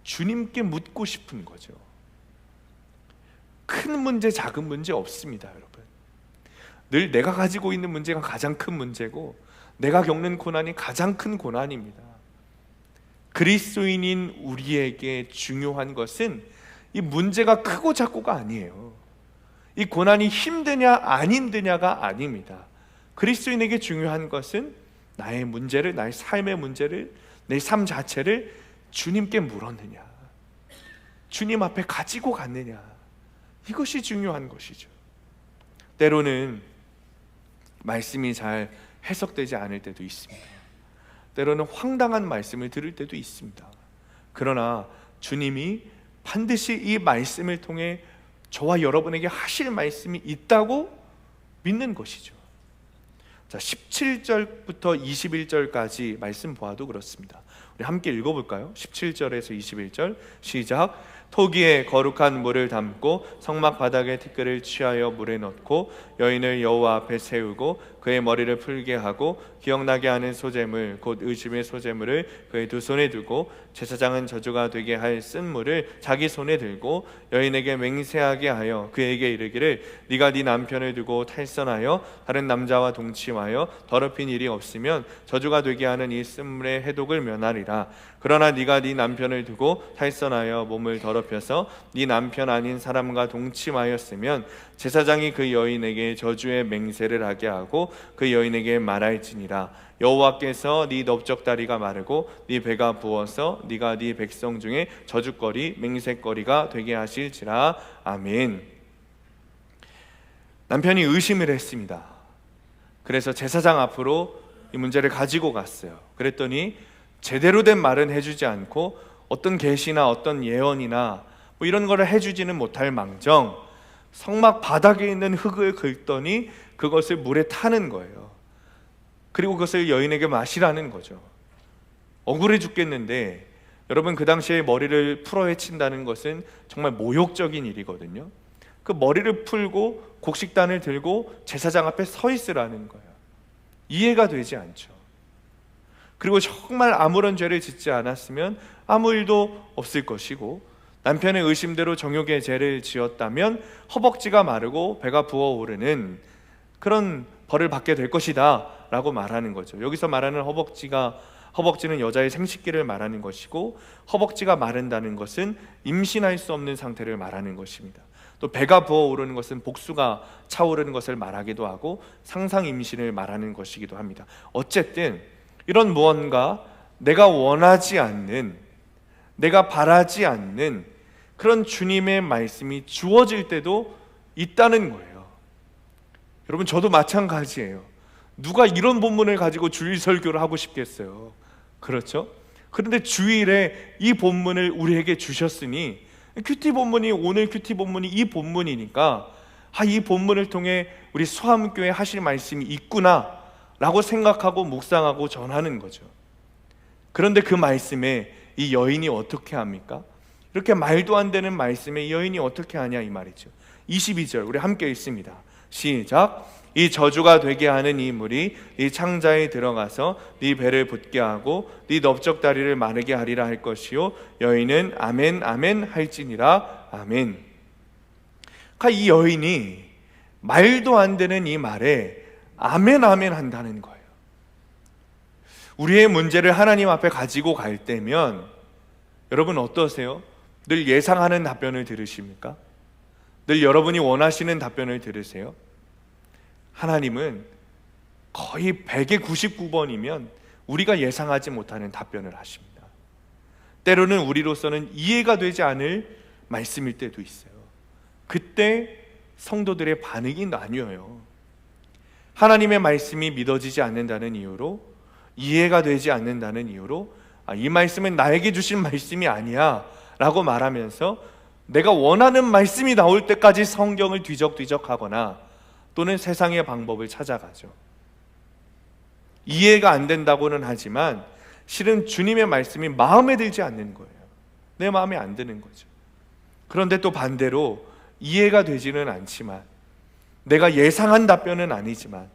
주님께 묻고 싶은 거죠. 큰 문제, 작은 문제 없습니다, 여러분. 늘 내가 가지고 있는 문제가 가장 큰 문제고 내가 겪는 고난이 가장 큰 고난입니다. 그리스도인인 우리에게 중요한 것은 이 문제가 크고 작고가 아니에요. 이 고난이 힘드냐 안 힘드냐가 아닙니다. 그리스도인에게 중요한 것은 나의 문제를, 나의 삶의 문제를, 내 삶 자체를 주님께 물었느냐, 주님 앞에 가지고 갔느냐, 이것이 중요한 것이죠. 때로는 말씀이 잘 해석되지 않을 때도 있습니다. 때로는 황당한 말씀을 들을 때도 있습니다. 그러나 주님이 반드시 이 말씀을 통해 저와 여러분에게 하실 말씀이 있다고 믿는 것이죠. 자, 17절부터 21절까지 말씀 보아도 그렇습니다. 우리 함께 읽어볼까요? 17절에서 21절 시작. 토기에 거룩한 물을 담고 성막 바닥에 티끌을 취하여 물에 넣고 여인을 여호와 앞에 세우고 그의 머리를 풀게 하고 기억나게 하는 소재물 곧 의심의 소재물을 그의 두 손에 두고 제사장은 저주가 되게 할 쓴물을 자기 손에 들고 여인에게 맹세하게 하여 그에게 이르기를 네가 네 남편을 두고 탈선하여 다른 남자와 동침하여 더럽힌 일이 없으면 저주가 되게 하는 이 쓴물의 해독을 면하리라. 그러나 네가 네 남편을 두고 탈선하여 몸을 더럽혀서 네 남편 아닌 사람과 동침하였으면 제사장이 그 여인에게 저주의 맹세를 하게 하고 그 여인에게 말할지니라. 여호와께서 네 넓적다리가 마르고 네 배가 부어서 네가 네 백성 중에 저주거리 맹세거리가 되게 하실지라. 아멘. 남편이 의심을 했습니다. 그래서 제사장 앞으로 이 문제를 가지고 갔어요. 그랬더니 제대로 된 말은 해주지 않고 어떤 계시나 어떤 예언이나 뭐 이런 거를 해주지는 못할 망정 성막 바닥에 있는 흙을 긁더니 그것을 물에 타는 거예요. 그리고 그것을 여인에게 마시라는 거죠. 억울해 죽겠는데 여러분, 그 당시에 머리를 풀어 헤친다는 것은 정말 모욕적인 일이거든요. 그 머리를 풀고 곡식단을 들고 제사장 앞에 서 있으라는 거예요. 이해가 되지 않죠. 그리고 정말 아무런 죄를 짓지 않았으면 아무 일도 없을 것이고, 남편의 의심대로 정욕의 죄를 지었다면 허벅지가 마르고 배가 부어오르는 그런 벌을 받게 될 것이다 라고 말하는 거죠. 여기서 말하는 허벅지는 여자의 생식기를 말하는 것이고, 허벅지가 마른다는 것은 임신할 수 없는 상태를 말하는 것입니다. 또 배가 부어오르는 것은 복수가 차오르는 것을 말하기도 하고 상상 임신을 말하는 것이기도 합니다. 어쨌든 이런 무언가 내가 원하지 않는, 내가 바라지 않는 그런 주님의 말씀이 주어질 때도 있다는 거예요. 여러분, 저도 마찬가지예요. 누가 이런 본문을 가지고 주일 설교를 하고 싶겠어요? 그렇죠? 그런데 주일에 이 본문을 우리에게 주셨으니, 큐티 본문이, 오늘 큐티 본문이 이 본문이니까 이 본문을 통해 우리 수함교회 하실 말씀이 있구나 라고 생각하고 묵상하고 전하는 거죠. 그런데 그 말씀에 이 여인이 어떻게 합니까? 이렇게 말도 안 되는 말씀에 이 여인이 어떻게 하냐 이 말이죠. 22절 우리 함께 읽습니다. 시작. 이 저주가 되게 하는 이 물이 네 창자에 들어가서 네 배를 붓게 하고 네 넓적다리를 마르게 하리라 할 것이요 여인은 아멘 아멘 할지니라. 아멘. 이 여인이 말도 안 되는 이 말에 아멘 아멘 한다는 거예요. 우리의 문제를 하나님 앞에 가지고 갈 때면 여러분 어떠세요? 늘 예상하는 답변을 들으십니까? 늘 여러분이 원하시는 답변을 들으세요? 하나님은 거의 100에 99번이면 우리가 예상하지 못하는 답변을 하십니다. 때로는 우리로서는 이해가 되지 않을 말씀일 때도 있어요. 그때 성도들의 반응이 나뉘어요. 하나님의 말씀이 믿어지지 않는다는 이유로, 이해가 되지 않는다는 이유로 이 말씀은 나에게 주신 말씀이 아니야 라고 말하면서 내가 원하는 말씀이 나올 때까지 성경을 뒤적뒤적 하거나 또는 세상의 방법을 찾아가죠. 이해가 안 된다고는 하지만 실은 주님의 말씀이 마음에 들지 않는 거예요. 내 마음에 안 드는 거죠. 그런데 또 반대로 이해가 되지는 않지만, 내가 예상한 답변은 아니지만,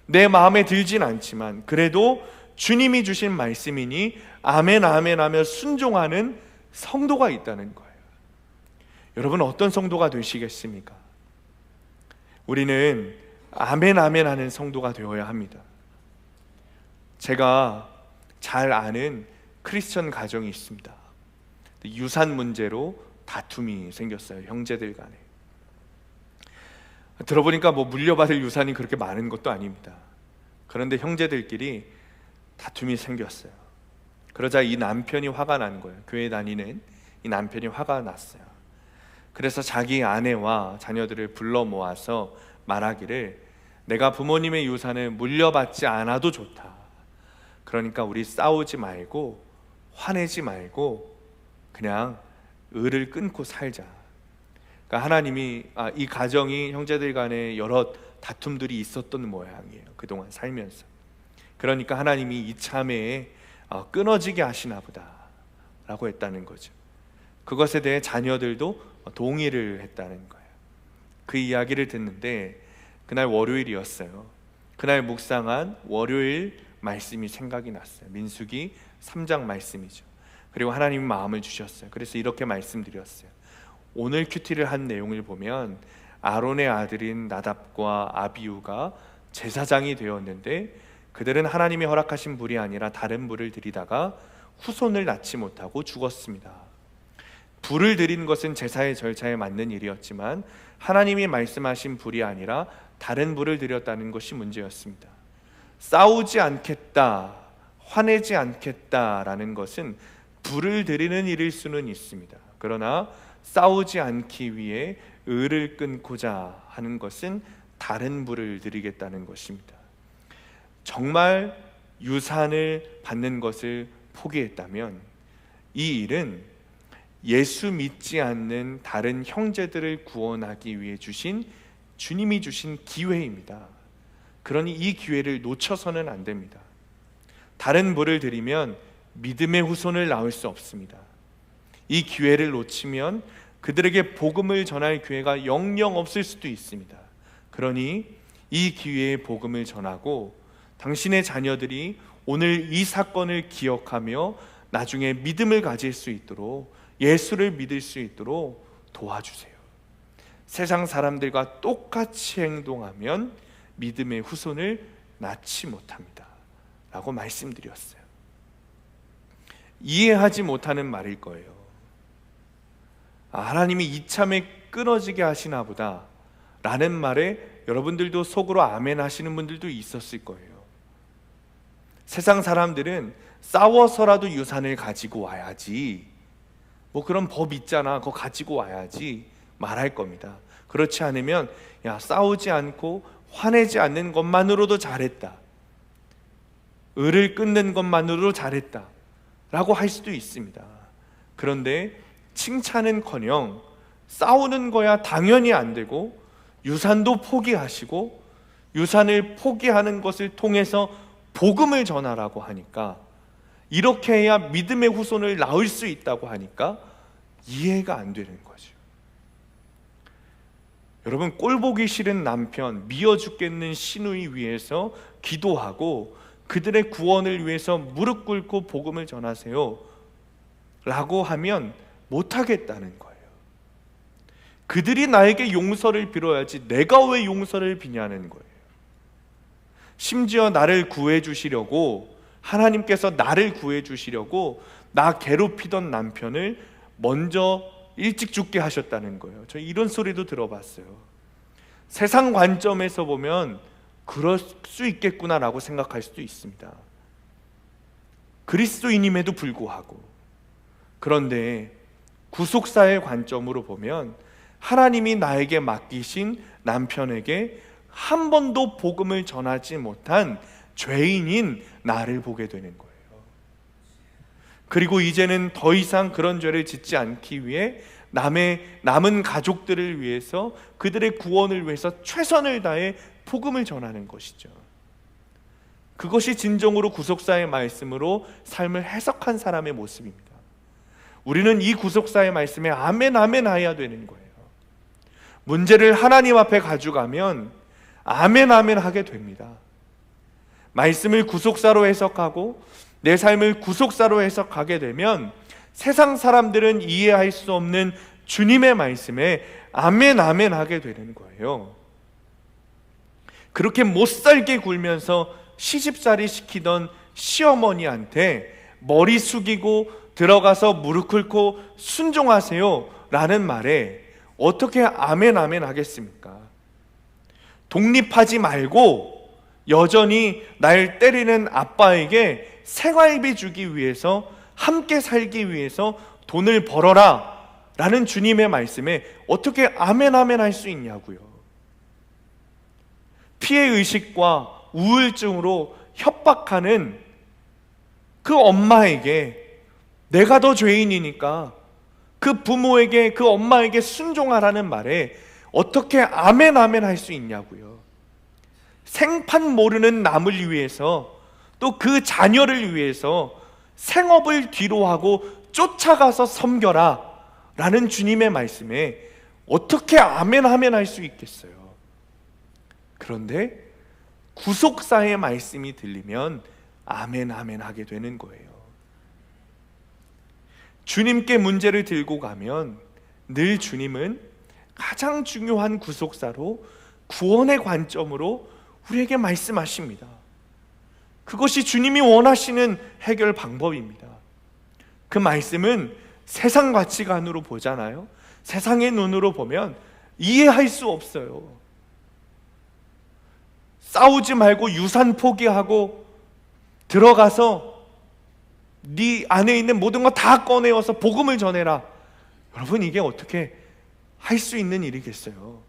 내 마음에 들진 않지만 그래도 주님이 주신 말씀이니 아멘 아멘 하며 순종하는 성도가 있다는 거예요. 여러분, 어떤 성도가 되시겠습니까? 우리는 아멘 아멘 하는 성도가 되어야 합니다. 제가 잘 아는 크리스천 가정이 있습니다. 유산 문제로 다툼이 생겼어요. 형제들 간에. 들어보니까 물려받을 유산이 그렇게 많은 것도 아닙니다. 그런데 형제들끼리 다툼이 생겼어요. 그러자 이 남편이 화가 난 거예요. 교회 다니는 이 남편이 화가 났어요. 그래서 자기 아내와 자녀들을 불러 모아서 말하기를, 내가 부모님의 유산을 물려받지 않아도 좋다. 그러니까 우리 싸우지 말고 화내지 말고 그냥 을을 끊고 살자. 그러니까 하나님이 이 가정이 형제들 간에 여러 다툼들이 있었던 모양이에요, 그동안 살면서. 그러니까 하나님이 이참에 끊어지게 하시나 보다 라고 했다는 거죠. 그것에 대해 자녀들도 동의를 했다는 거예요. 그 이야기를 듣는데 그날 월요일이었어요. 그날 묵상한 월요일 말씀이 생각이 났어요. 민수기 3장 말씀이죠. 그리고 하나님이 마음을 주셨어요. 그래서 이렇게 말씀드렸어요. 오늘 큐티를 한 내용을 보면 아론의 아들인 나답과 아비후가 제사장이 되었는데 그들은 하나님이 허락하신 불이 아니라 다른 불을 들이다가 후손을 낳지 못하고 죽었습니다. 불을 들인 것은 제사의 절차에 맞는 일이었지만 하나님이 말씀하신 불이 아니라 다른 불을 들였다는 것이 문제였습니다. 싸우지 않겠다, 화내지 않겠다라는 것은 불을 들이는 일일 수는 있습니다. 그러나 싸우지 않기 위해 을을 끊고자 하는 것은 다른 불을 들이겠다는 것입니다. 정말 유산을 받는 것을 포기했다면 이 일은 예수 믿지 않는 다른 형제들을 구원하기 위해 주님이 주신 기회입니다. 그러니 이 기회를 놓쳐서는 안 됩니다. 다른 불을 들이면 믿음의 후손을 낳을 수 없습니다. 이 기회를 놓치면 그들에게 복음을 전할 기회가 영영 없을 수도 있습니다. 그러니 이 기회에 복음을 전하고 당신의 자녀들이 오늘 이 사건을 기억하며 나중에 믿음을 가질 수 있도록, 예수를 믿을 수 있도록 도와주세요. 세상 사람들과 똑같이 행동하면 믿음의 후손을 낳지 못합니다 라고 말씀드렸어요. 이해하지 못하는 말일 거예요. 하나님이 이참에 끊어지게 하시나 보다 라는 말에 여러분들도 속으로 아멘 하시는 분들도 있었을 거예요. 세상 사람들은 싸워서라도 유산을 가지고 와야지, 뭐 그런 법 있잖아, 그거 가지고 와야지 말할 겁니다. 그렇지 않으면 싸우지 않고 화내지 않는 것만으로도 잘했다, 을을 끊는 것만으로도 잘했다 라고 할 수도 있습니다. 그런데 칭찬은커녕 싸우는 거야 당연히 안 되고 유산도 포기하시고 유산을 포기하는 것을 통해서 복음을 전하라고 하니까, 이렇게 해야 믿음의 후손을 낳을 수 있다고 하니까 이해가 안 되는 거죠. 여러분, 꼴보기 싫은 남편, 미워 죽겠는 시누이 위해서 기도하고 그들의 구원을 위해서 무릎 꿇고 복음을 전하세요 라고 하면 못하겠다는 거예요. 그들이 나에게 용서를 빌어야지 내가 왜 용서를 비냐는 거예요. 심지어 나를 구해 주시려고, 하나님께서 나를 구해 주시려고 나 괴롭히던 남편을 먼저 일찍 죽게 하셨다는 거예요. 저 이런 소리도 들어봤어요. 세상 관점에서 보면 그럴 수 있겠구나라고 생각할 수도 있습니다. 그리스도인임에도 불구하고. 그런데 구속사의 관점으로 보면 하나님이 나에게 맡기신 남편에게 한 번도 복음을 전하지 못한 죄인인 나를 보게 되는 거예요. 그리고 이제는 더 이상 그런 죄를 짓지 않기 위해 남은 가족들을 위해서, 그들의 구원을 위해서 최선을 다해 복음을 전하는 것이죠. 그것이 진정으로 구속사의 말씀으로 삶을 해석한 사람의 모습입니다. 우리는 이 구속사의 말씀에 아멘 아멘 해야 되는 거예요. 문제를 하나님 앞에 가져가면 아멘 아멘 하게 됩니다. 말씀을 구속사로 해석하고 내 삶을 구속사로 해석하게 되면 세상 사람들은 이해할 수 없는 주님의 말씀에 아멘 아멘 하게 되는 거예요. 그렇게 못살게 굴면서 시집살이 시키던 시어머니한테 머리 숙이고 들어가서 무릎 꿇고 순종하세요 라는 말에 어떻게 아멘 아멘 하겠습니까? 독립하지 말고 여전히 날 때리는 아빠에게 생활비 주기 위해서, 함께 살기 위해서 돈을 벌어라 라는 주님의 말씀에 어떻게 아멘 아멘 할 수 있냐고요. 피해의식과 우울증으로 협박하는 그 엄마에게 내가 더 죄인이니까 그 부모에게, 그 엄마에게 순종하라는 말에 어떻게 아멘 아멘 할 수 있냐고요. 생판 모르는 남을 위해서, 또 그 자녀를 위해서 생업을 뒤로하고 쫓아가서 섬겨라 라는 주님의 말씀에 어떻게 아멘 아멘 할 수 있겠어요. 그런데 구속사의 말씀이 들리면 아멘 아멘 하게 되는 거예요. 주님께 문제를 들고 가면 늘 주님은 가장 중요한 구속사로, 구원의 관점으로 우리에게 말씀하십니다. 그것이 주님이 원하시는 해결 방법입니다. 그 말씀은 세상 가치관으로 보잖아요. 세상의 눈으로 보면 이해할 수 없어요. 싸우지 말고 유산 포기하고 들어가서 네 안에 있는 모든 거 다 꺼내어서 복음을 전해라. 여러분, 이게 어떻게 할 수 있는 일이겠어요?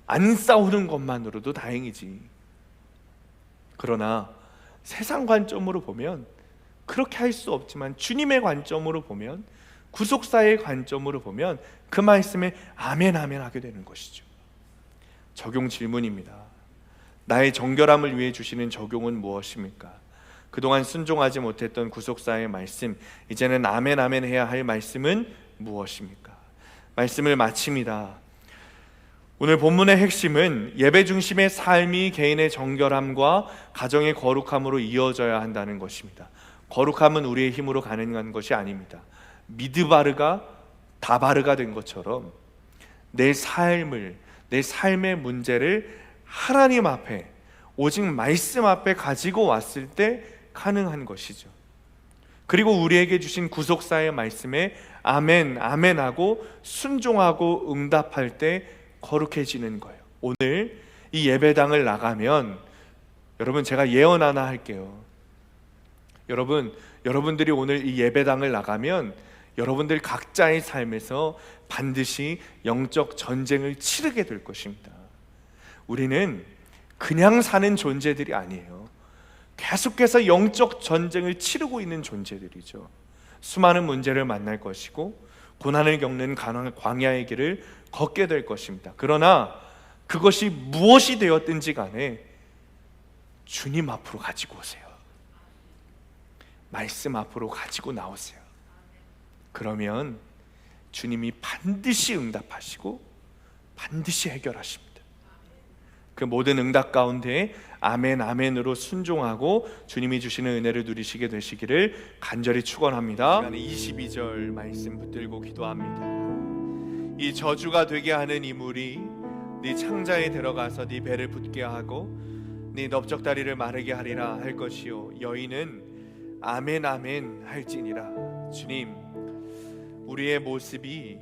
안 싸우는 것만으로도 다행이지. 그러나 세상 관점으로 보면 그렇게 할 수 없지만, 주님의 관점으로 보면, 구속사의 관점으로 보면 그 말씀에 아멘 아멘 하게 되는 것이죠. 적용 질문입니다. 나의 정결함을 위해 주시는 적용은 무엇입니까? 그동안 순종하지 못했던 구속사의 말씀, 이제는 아멘 아멘 해야 할 말씀은 무엇입니까? 말씀을 마칩니다. 오늘 본문의 핵심은 예배 중심의 삶이 개인의 정결함과 가정의 거룩함으로 이어져야 한다는 것입니다. 거룩함은 우리의 힘으로 가능한 것이 아닙니다. 미드바르가 다바르가 된 것처럼 내 삶을, 내 삶의 문제를 하나님 앞에, 오직 말씀 앞에 가지고 왔을 때 가능한 것이죠. 그리고 우리에게 주신 구속사의 말씀에 아멘 아멘 하고 순종하고 응답할 때 거룩해지는 거예요. 오늘 이 예배당을 나가면, 여러분, 제가 예언 하나 할게요. 여러분들이 오늘 이 예배당을 나가면 여러분들 각자의 삶에서 반드시 영적 전쟁을 치르게 될 것입니다. 우리는 그냥 사는 존재들이 아니에요. 계속해서 영적 전쟁을 치르고 있는 존재들이죠. 수많은 문제를 만날 것이고 고난을 겪는 광야의 길을 걷게 될 것입니다. 그러나 그것이 무엇이 되었든지 간에 주님 앞으로 가지고 오세요. 말씀 앞으로 가지고 나오세요. 그러면 주님이 반드시 응답하시고 반드시 해결하십니다. 그 모든 응답 가운데 아멘 아멘으로 순종하고 주님이 주시는 은혜를 누리시게 되시기를 간절히 축원합니다. 22절 말씀 붙들고 기도합니다. 이 저주가 되게 하는 이 물이 네 창자에 들어가서 네 배를 붓게 하고 네 넓적다리를 마르게 하리라 할 것이요, 여인은 아멘 아멘 할지니라. 주님, 우리의 모습이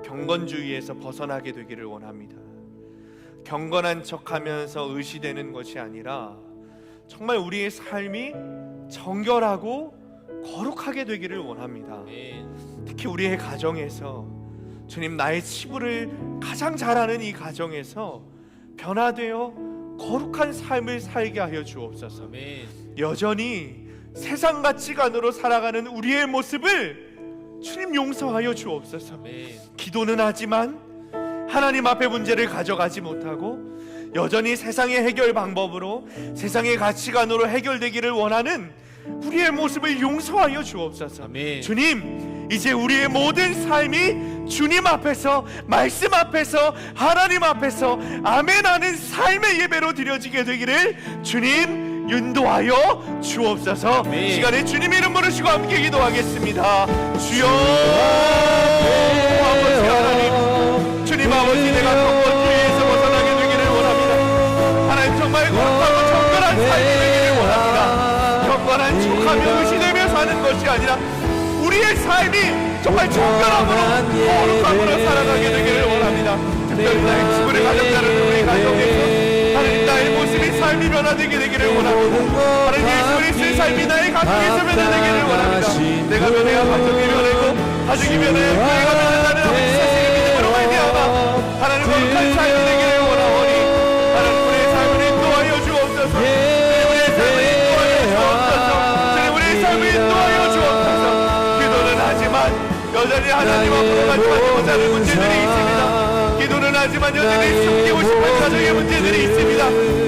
경건주의에서 벗어나게 되기를 원합니다. 경건한 척하면서 의시되는 것이 아니라 정말 우리의 삶이 정결하고 거룩하게 되기를 원합니다. 특히 우리의 가정에서, 주님, 나의 치부를 가장 잘 아는 이 가정에서 변화되어 거룩한 삶을 살게 하여 주옵소서. 여전히 세상 가치관으로 살아가는 우리의 모습을 주님 용서하여 주옵소서. 기도는 하지만 하나님 앞에 문제를 가져가지 못하고 여전히 세상의 해결 방법으로, 세상의 가치관으로 해결되기를 원하는 우리의 모습을 용서하여 주옵소서. 주님, 이제 우리의 모든 삶이 주님 앞에서, 말씀 앞에서, 하나님 앞에서 아멘하는 삶의 예배로 드려지게 되기를 주님 인도하여 주옵소서. 시간에 주님 이름 부르시고 함께 기도하겠습니다. 주여, 아버지 하나님, 주님 아버지, 내가 경건주의에서 벗어나게 되기를 원합니다. 하나님, 정말 거룩하고 정결한 삶이 되기를 원합니다. 경건한 척하며 의시되며 사는 것이 아니라 우리의 삶이 정말 정결함으로 거룩함으로 살아가게 되기를 원합니다. 특별히 나의 친구를 가정자를 우리 가정에서 하나님, 나의 모습이 삶 삶이 변화되게 되기를 원합니다. 하나님 예수 그리스도의 삶이 나의 가정에서 변화되기를 원합니다. 내가 변해야 가정이 변하고 가정이 변해야 교회가 변한다는 아버지 사실을 믿음으로 말미암아 하나님 거룩한 삶이 되기를 원하오니 하나님 우리의 삶을 인도하여 주옵소서. 우리의 삶을 인도하여 주옵소서. 우리의 삶을 인도하여 주옵소서. 기도는 하지만 여전히 하나님 앞으로 가져가지 못하는 문제들이 있습니다. 기도는 하지만 여전히 숨기고 싶은 가정의 문제들이 있습니다.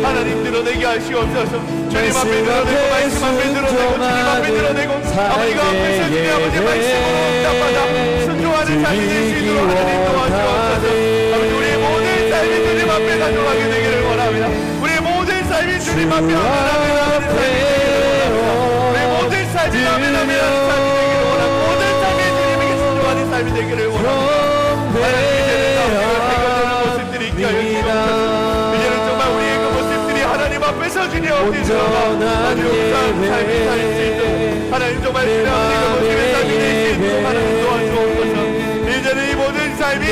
하나님 드러내게 하시옵소서. 주님 앞에 드러내고 말씀 앞에 드러내고 주님 앞에 드러내고 아버지가 앞에서 주님 아버지 말씀으로 응답받아 순종하는 삶이 될 수 있도록 하나님 도와주옵소서. 아버지 우리의 모든 삶이 주님 앞에 가져가게 되기를 원합니다. 우리의 모든 삶이 주님 앞에 아멘하는 삶이 되기를 원합니다. 우리의 모든 삶이 아멘하는 삶이 되기를 원합니다. 모든 삶이 주님에게 순종하는 삶이 되기를 원합니다. 하나님 이제는 해결되는 모습들이 있게 하여 주옵소서. 이제는 정말 우리의 그 모습들이 하나님 앞에서 주님 앞에 들어가 아주 감사한 삶이 살 수 있도록 하나님 정말 주님 앞에 그 모습의 삶이 될 수 있도록 하나님 도와주옵소서. 이제는 이 모든 삶이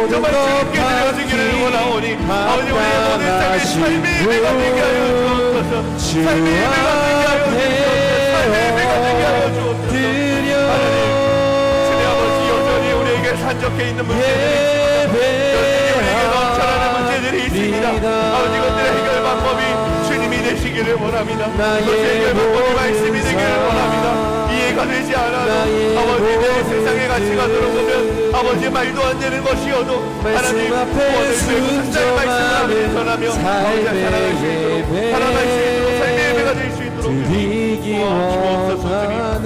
정말 주님께 드려지기를 원하오니 아버지 우리의 모든 삶이 삶의 예배가 되게 하여 주옵소서. 삶의 예배가 되게 하여 주옵소서. 삶의 예배가 되게 하여 주옵소서. 하나님 주님 아버지 여전히 우리에게 산적해 있는 문제들이 여전히 우리에게 넘쳐나는 문제들이 있습니다. 아버지 이것들의 해결 방법이 주님이 되시기를 원합니다. 그것의 해결 방법이 말씀이 되기를 원합니다. 이해가 되지 않아도 아버지 내 세상의 가치가 들어보면 아버지 말도 안 되는 것이어도 하나님 구원을 주고 천장의 말씀을 하나님 전하며 아버지 살아갈 수 있도록 살아갈 수 있도록 삶의 예배가 될 수 있도록 도와주옵소서.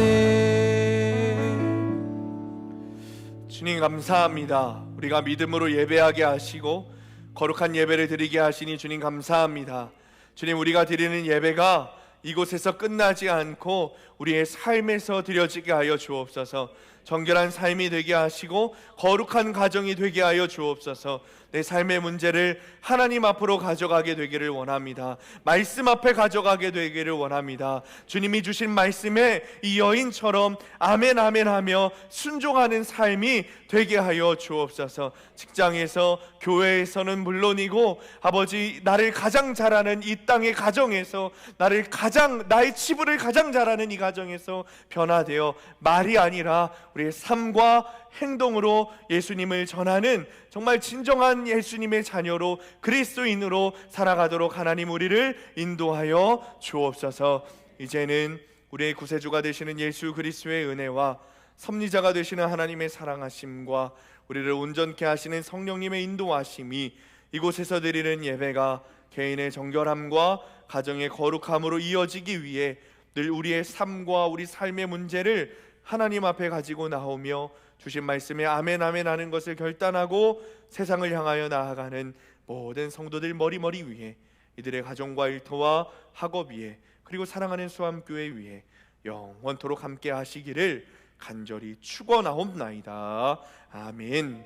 주님 감사합니다. 우리가 믿음으로 예배하게 하시고 거룩한 예배를 드리게 하시니 주님 감사합니다. 주님 우리가 드리는 예배가 이곳에서 끝나지 않고 우리의 삶에서 드려지게 하여 주옵소서. 정결한 삶이 되게 하시고 거룩한 가정이 되게 하여 주옵소서. 내 삶의 문제를 하나님 앞으로 가져가게 되기를 원합니다. 말씀 앞에 가져가게 되기를 원합니다. 주님이 주신 말씀에 이 여인처럼 아멘 아멘 하며 순종하는 삶이 되게 하여 주옵소서. 직장에서 교회에서는 물론이고 아버지 나를 가장 잘하는 이 땅의 가정에서 나의 치부를 가장 잘하는 이 가정에서 변화되어 말이 아니라 우리의 삶과 행동으로 예수님을 전하는 정말 진정한 예수님의 자녀로 그리스도인으로 살아가도록 하나님 우리를 인도하여 주옵소서. 이제는 우리의 구세주가 되시는 예수 그리스도의 은혜와 섭리자가 되시는 하나님의 사랑하심과 우리를 온전케 하시는 성령님의 인도하심이 이곳에서 드리는 예배가 개인의 정결함과 가정의 거룩함으로 이어지기 위해 늘 우리의 삶과 우리 삶의 문제를 하나님 앞에 가지고 나오며 주신 말씀에 아멘 아멘 하는 것을 결단하고 세상을 향하여 나아가는 모든 성도들 머리머리 위에 이들의 가정과 일터와 학업 위에 그리고 사랑하는 수암교회 위에 영원토록 함께 하시기를 간절히 축원하옵나이다. 아멘.